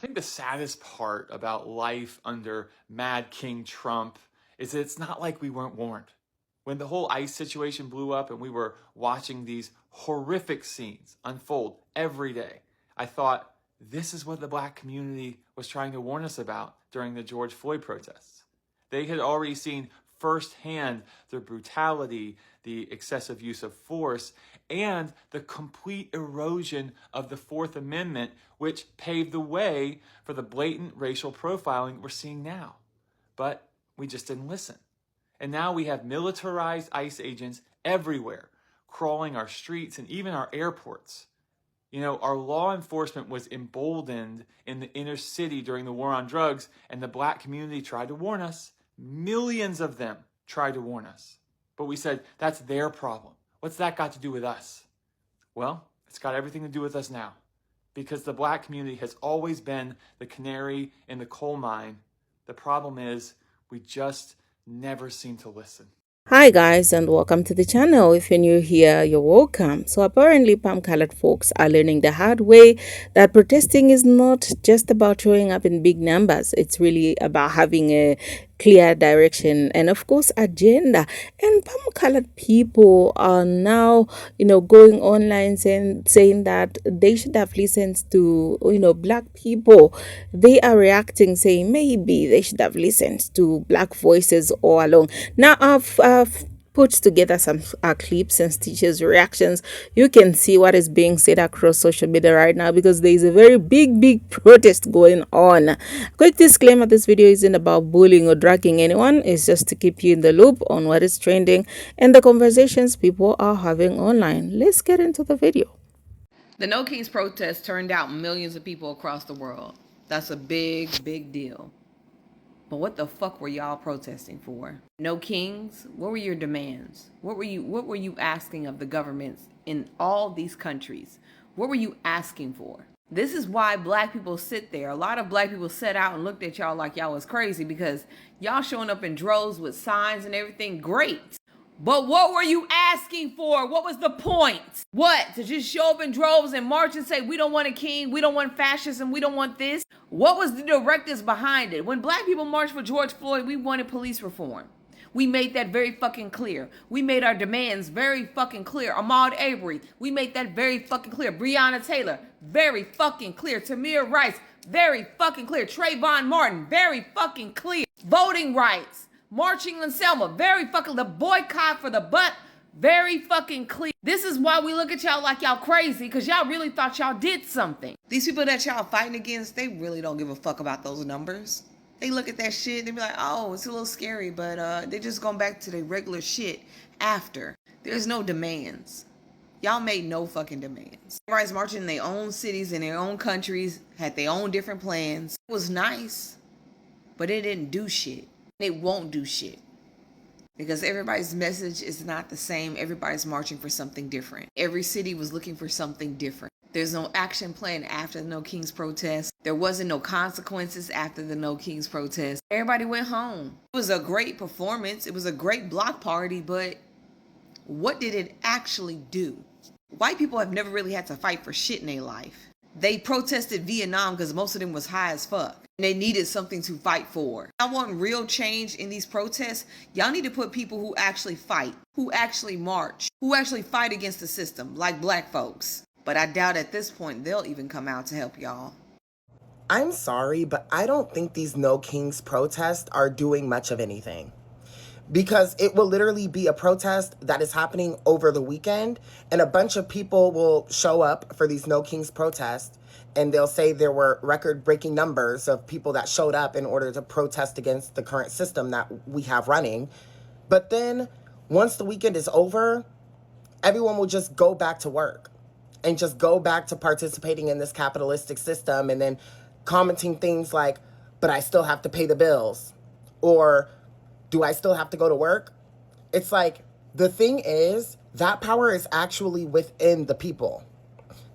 think the saddest part about life under Mad King Trump is that it's not like we weren't warned. When the whole ICE situation blew up and we were watching these horrific scenes unfold every day, I thought, this is what the black community was trying to warn us about during the George Floyd protests. They had already seen firsthand the brutality, the excessive use of force, and the complete erosion of the Fourth Amendment, which paved the way for the blatant racial profiling we're seeing now. But we just didn't listen. And now we have militarized ICE agents everywhere, crawling our streets and even our airports. You know, our law enforcement was emboldened in the inner city during the war on drugs, and the black community tried to warn us. Millions of them tried to warn us. But we said, that's their problem. What's that got to do with us? Well, it's got everything to do with us now. Because the black community has always been the canary in the coal mine. The problem is, we just never seem to listen. Hi guys and welcome to the channel. If you're new here, you're welcome. So apparently palm colored folks are learning the hard way that protesting is not just about showing up in big numbers. It's really about having a clear direction and of course agenda. And palm colored people are now, going online saying that they should have listened to, black people. They are reacting saying maybe they should have listened to black voices all along. Now I've put together some clips and stitches reactions. You can see what is being said across social media right now because there is a very big protest going on. Quick disclaimer, this video isn't about bullying or dragging anyone. It's just to keep you in the loop on what is trending and the conversations people are having online. Let's get into the video. The No Kings protest turned out millions of people across the world. That's a big deal. But what the fuck were y'all protesting for? No Kings? What were your demands? What were you asking of the governments in all these countries? What were you asking for? This is why black people sit there. A lot of black people sat out and looked at y'all like y'all was crazy because y'all showing up in droves with signs and everything. Great. But what were you asking for? What was the point? What? To just show up in droves and march and say, we don't want a king, we don't want fascism, we don't want this? What was the directives behind it? When black people marched for George Floyd, we wanted police reform. We made that very fucking clear. We made our demands very fucking clear. Ahmaud Arbery, we made that very fucking clear. Breonna Taylor, very fucking clear. Tamir Rice, very fucking clear. Trayvon Martin, very fucking clear. Voting rights. Marching on Selma, very fucking, the boycott for the butt, very fucking clear. This is why we look at y'all like y'all crazy, because y'all really thought y'all did something. These people that y'all fighting against, they really don't give a fuck about those numbers. They look at that shit, they be like, oh, it's a little scary, but they're just going back to their regular shit after. There's no demands. Y'all made no fucking demands. Everybody's marching in their own cities, in their own countries, had their own different plans. It was nice, but it didn't do shit. They won't do shit because everybody's message is not the same. Everybody's marching for something different. Every city was looking for something different. There's no action plan after the No Kings protest. There wasn't no consequences after the No Kings protest. Everybody went home. It was a great performance. It was a great block party, but what did it actually do? White people have never really had to fight for shit in their life. They protested Vietnam because most of them was high as fuck. And they needed something to fight for. I want real change in these protests. Y'all need to put people who actually fight, who actually march, who actually fight against the system, like black folks. But I doubt at this point they'll even come out to help y'all. I'm sorry, but I don't think these No Kings protests are doing much of anything. Because it will literally be a protest that is happening over the weekend, and a bunch of people will show up for these No Kings protests, and they'll say there were record-breaking numbers of people that showed up in order to protest against the current system that we have running. But then, once the weekend is over, everyone will just go back to work and just go back to participating in this capitalistic system and then commenting things like, but I still have to pay the bills, or do I still have to go to work? It's like, the thing is, that power is actually within the people.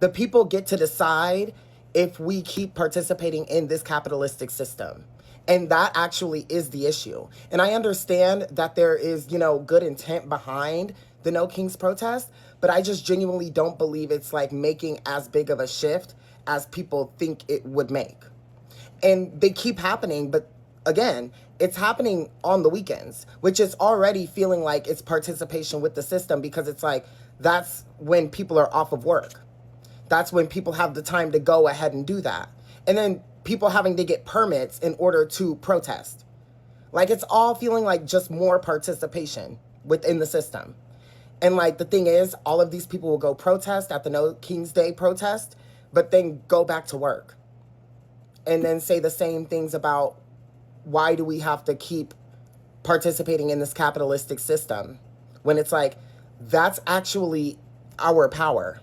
The people get to decide if we keep participating in this capitalistic system. And that actually is the issue. And I understand that there is, good intent behind the No Kings protest, but I just genuinely don't believe it's like making as big of a shift as people think it would make. And they keep happening, but again, it's happening on the weekends, which is already feeling like it's participation with the system, because it's like that's when people are off of work. That's when people have the time to go ahead and do that. And then people having to get permits in order to protest. Like, it's all feeling like just more participation within the system. And like, the thing is, all of these people will go protest at the No King's Day protest, but then go back to work. And then say the same things about, why do we have to keep participating in this capitalistic system? When it's like, that's actually our power.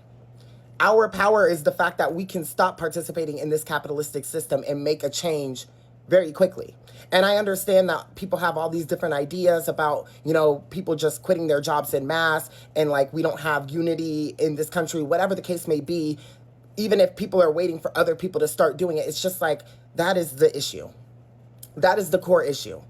Our power is the fact that we can stop participating in this capitalistic system and make a change very quickly. And I understand that people have all these different ideas about, you know, people just quitting their jobs en masse, and like, we don't have unity in this country, whatever the case may be. Even if people are waiting for other people to start doing it, it's just like, that is the issue. That is the core issue.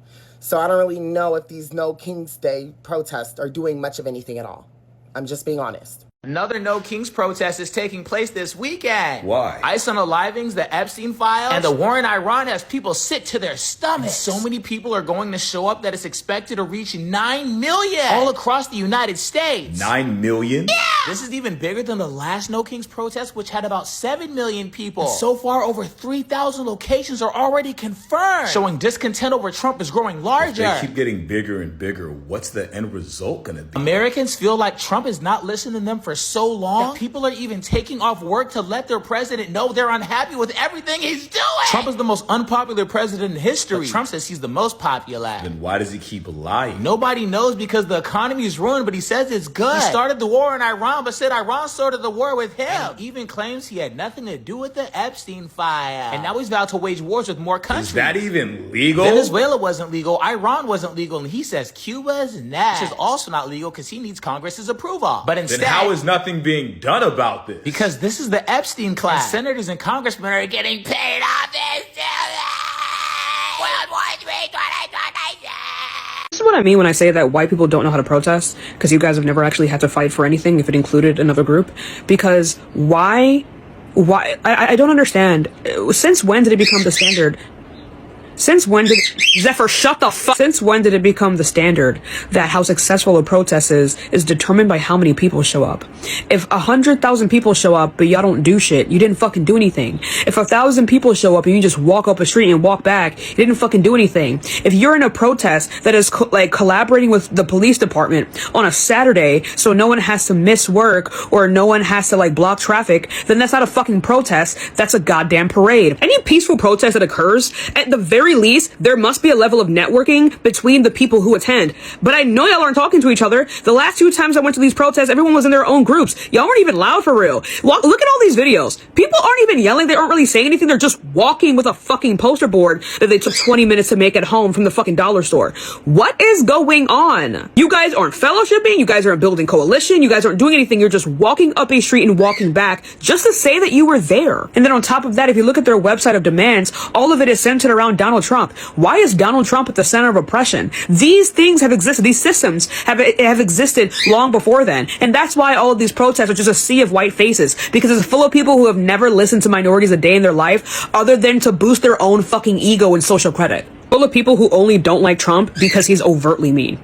So I don't really know if these No King's Day protests are doing much of anything at all. I'm just being honest. Another No Kings protest is taking place this weekend. Why? ICE unalivings, the Epstein files, and the war in Iran has people sick to their stomachs. So many people are going to show up that it's expected to reach 9 million all across the United States. 9 million? Yeah! This is even bigger than the last No Kings protest, which had about 7 million people. And so far, over 3,000 locations are already confirmed, showing discontent over Trump is growing larger. If they keep getting bigger and bigger, what's the end result gonna be? Americans feel like Trump is not listening to them for so long that people are even taking off work to let their president know they're unhappy with everything he's doing. Trump is the most unpopular president in history. But Trump says he's the most popular. Then why does he keep lying? Nobody knows, because the economy is ruined, but he says it's good. He started the war in Iran, but said Iran started the war with him. And he even claims he had nothing to do with the Epstein file. And now he's vowed to wage wars with more countries. Is that even legal? Venezuela wasn't legal, Iran wasn't legal, and he says Cuba's next, which is also not legal because he needs Congress's approval. But instead, then how is nothing being done about this? Because this is the Epstein class. And senators and congressmen are getting paid off this World War III 2027. This is what I mean when I say that white people don't know how to protest, because you guys have never actually had to fight for anything if it included another group. Because why I don't understand. Since when did it become the standard? Since when did Zephyr shut the fuck? Since when did it become the standard that how successful a protest is determined by how many people show up? If 100,000 people show up but y'all don't do shit, you didn't fucking do anything. If 1,000 people show up and you just walk up a street and walk back, you didn't fucking do anything. If you're in a protest that is like collaborating with the police department on a Saturday so no one has to miss work or no one has to like block traffic, then that's not a fucking protest. That's a goddamn parade. Any peaceful protest that occurs, at the very least, there must be a level of networking between the people who attend. But I know y'all aren't talking to each other. The last 2 times I went to these protests, everyone was in their own groups. Y'all weren't even loud for real. Look at all these videos. People aren't even yelling. They aren't really saying anything. They're just walking with a fucking poster board that they took 20 minutes to make at home from the fucking dollar store. What is going on? You guys aren't fellowshipping. You guys aren't building coalition. You guys aren't doing anything. You're just walking up a street and walking back just to say that you were there. And then on top of that, if you look at their website of demands, all of it is centered around Donald Trump. Why is Donald Trump at the center of oppression? These things have existed. These systems have existed long before then. And that's why all of these protests are just a sea of white faces, because it's full of people who have never listened to minorities a day in their life other than to boost their own fucking ego and social credit. Full of people who only don't like Trump because he's overtly mean.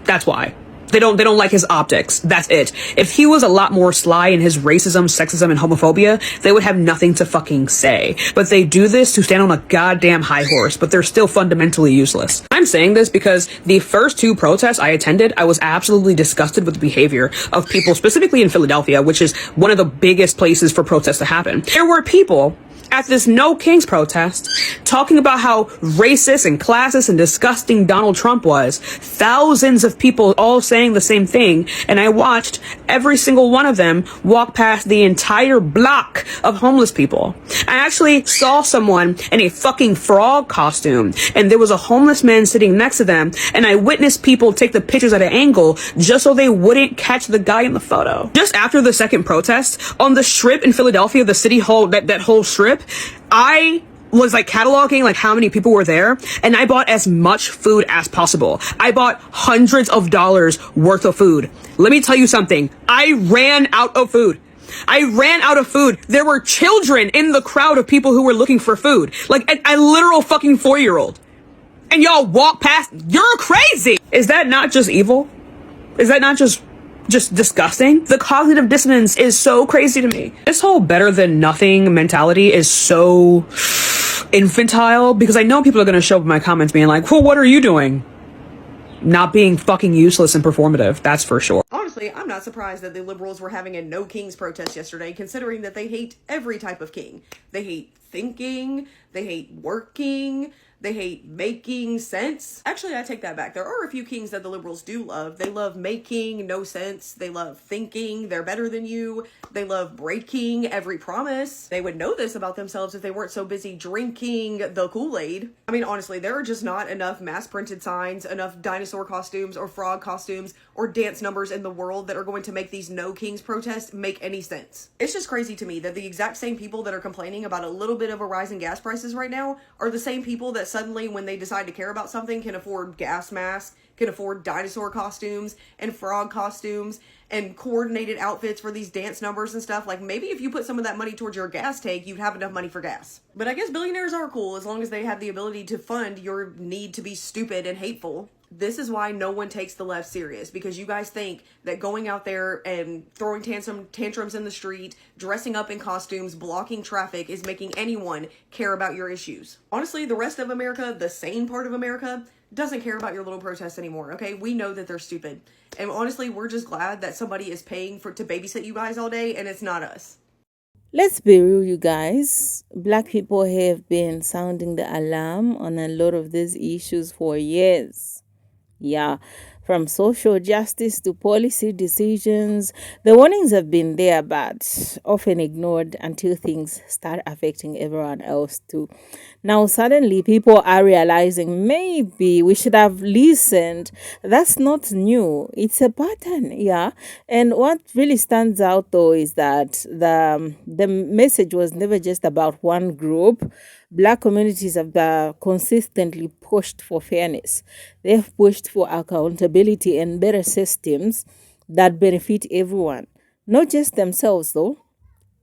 That's why. They don't like his optics. That's it. If he was a lot more sly in his racism, sexism, and homophobia, they would have nothing to fucking say. But they do this to stand on a goddamn high horse, but they're still fundamentally useless. I'm saying this because the first 2 protests I attended, I was absolutely disgusted with the behavior of people, specifically in Philadelphia, which is one of the biggest places for protests to happen. There were people at this No Kings protest talking about how racist and classist and disgusting Donald Trump was. Thousands of people all saying the same thing, and I watched every single one of them walk past the entire block of homeless people. I actually saw someone in a fucking frog costume, and there was a homeless man sitting next to them, and I witnessed people take the pictures at an angle just so they wouldn't catch the guy in the photo. Just after the second protest, on the strip in Philadelphia, the city hall, that whole strip, I was like cataloging like how many people were there, and I bought as much food as possible. I bought hundreds of dollars worth of food. Let me tell you something. I ran out of food. I ran out of food. There were children in the crowd of people who were looking for food. Like a literal fucking 4-year-old. And y'all walk past. You're crazy. Is that not just evil? Is that not just disgusting? The cognitive dissonance is so crazy to me. This whole better than nothing mentality is so infantile because I know people are going to show up in my comments being like, well, what are you doing? Not being fucking useless and performative, that's for sure. Honestly, I'm not surprised that the liberals were having a no kings protest yesterday, considering that they hate every type of king. They hate thinking, they hate working, they hate making sense. Actually, I take that back. There are a few kings that the liberals do love. They love making no sense. They love thinking they're better than you. They love breaking every promise. They would know this about themselves if they weren't so busy drinking the Kool-Aid. I mean, honestly, there are just not enough mass-printed signs, enough dinosaur costumes or frog costumes or dance numbers in the world that are going to make these no kings protests make any sense. It's just crazy to me that the exact same people that are complaining about a little bit of a rise in gas prices right now are the same people that suddenly, when they decide to care about something, can afford gas masks, can afford dinosaur costumes and frog costumes and coordinated outfits for these dance numbers and stuff. Like, maybe if you put some of that money towards your gas tank, you'd have enough money for gas. But I guess billionaires are cool as long as they have the ability to fund your need to be stupid and hateful. This is why no one takes the left serious, because you guys think that going out there and throwing tantrums in the street, dressing up in costumes, blocking traffic is making anyone care about your issues. Honestly, the rest of America, the sane part of America, doesn't care about your little protests anymore, okay? We know that they're stupid. And honestly, we're just glad that somebody is paying to babysit you guys all day, and it's not us. Let's be real, you guys. Black people have been sounding the alarm on a lot of these issues for years. Yeah, from social justice to policy decisions, the warnings have been there, but often ignored until things start affecting everyone else too. Now, suddenly, people are realizing maybe we should have listened. That's not new. It's a pattern, yeah. And what really stands out, though, is that the message was never just about one group. Black communities have consistently pushed for fairness. They've pushed for accountability and better systems that benefit everyone, not just themselves, though.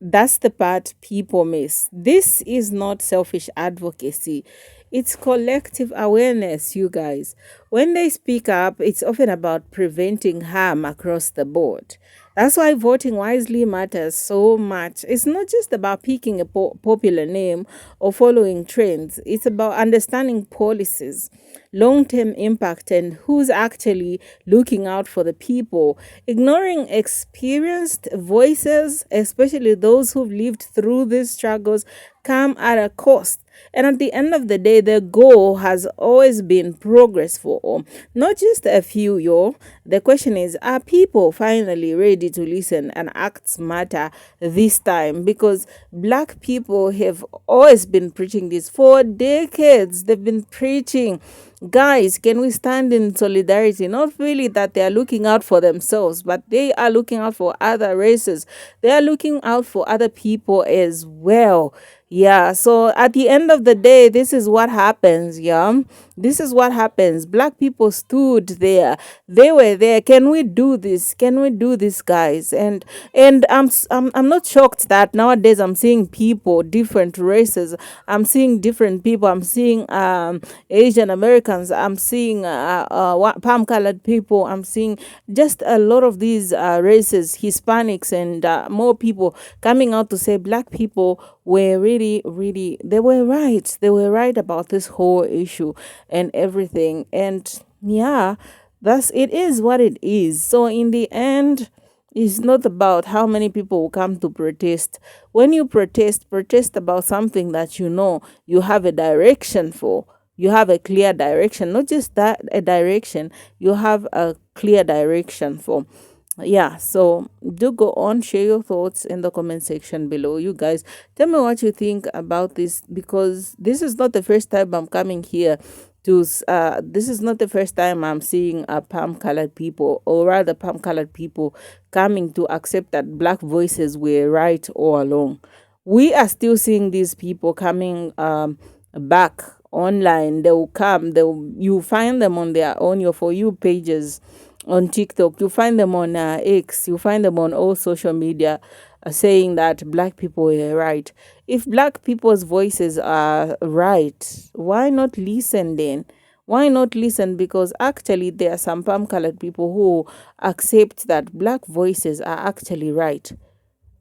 That's the part people miss. This is not selfish advocacy. It's collective awareness, you guys. When they speak up, it's often about preventing harm across the board. That's why voting wisely matters so much. It's not just about picking a popular name or following trends. It's about understanding policies, long-term impact, and who's actually looking out for the people. Ignoring experienced voices, especially those who've lived through these struggles, come at a cost. And at the end of the day, the goal has always been progress for all, not just a few, yo. The question is, are people finally ready to listen and acts matter this time? Because Black people have always been preaching this for decades. They've been preaching, guys, can we stand in solidarity? Not really that they are looking out for themselves, but they are looking out for other races. They are looking out for other people as well. Yeah, so at the end of the day, this is what happens, yeah. This is what happens. Black people stood there. They were there. Can we do this? Can we do this, guys? And I'm not shocked that nowadays I'm seeing people, different races. I'm seeing different people. I'm seeing Asian Americans. I'm seeing palm colored people. I'm seeing just a lot of these races, Hispanics, and more people coming out to say Black people were really, they were right. They were right about this whole issue and everything. And yeah, it is what it is. So in the end, it's not about how many people will come to protest. When you protest about something that you know you have a direction for. You have a clear direction, not just that a direction, you have a clear direction for. Yeah, so do go on, share your thoughts in the comment section below. You guys, tell me what you think about this, because this is not the first time I'm coming here to this is not the first time I'm seeing palm colored people, or rather palm colored people, coming to accept that Black voices were right all along. We are still seeing these people coming back online. They will come, you find them on your For You pages on TikTok, you find them on X, you find them on all social media saying that black people are right. If black people's voices are right, why not listen then? Why not listen? Because actually there are some palm colored people who accept that black voices are actually right.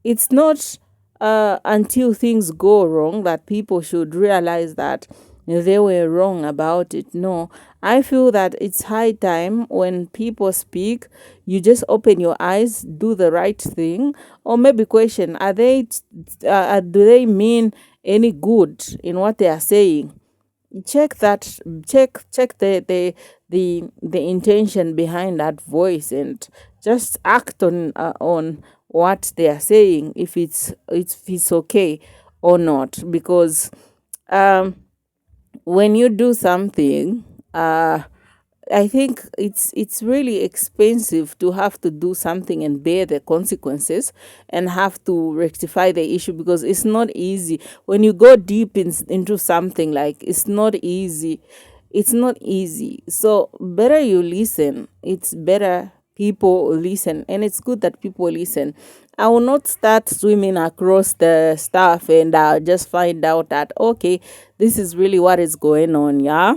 It's not until things go wrong that people should realize that they were wrong about it. No, I feel that it's high time when people speak, you just open your eyes, do the right thing, or maybe question: do they mean any good in what they are saying? Check that, check the intention behind that voice, and just act on what they are saying, if it's okay or not. Because when you do something, I think it's really expensive to have to do something and bear the consequences and have to rectify the issue, because it's not easy. When you go deep into something, like, it's not easy. It's not easy. So better you listen. It's better people listen, and it's good that people listen. I will not start swimming across the stuff and just find out that, okay, this is really what is going on, yeah?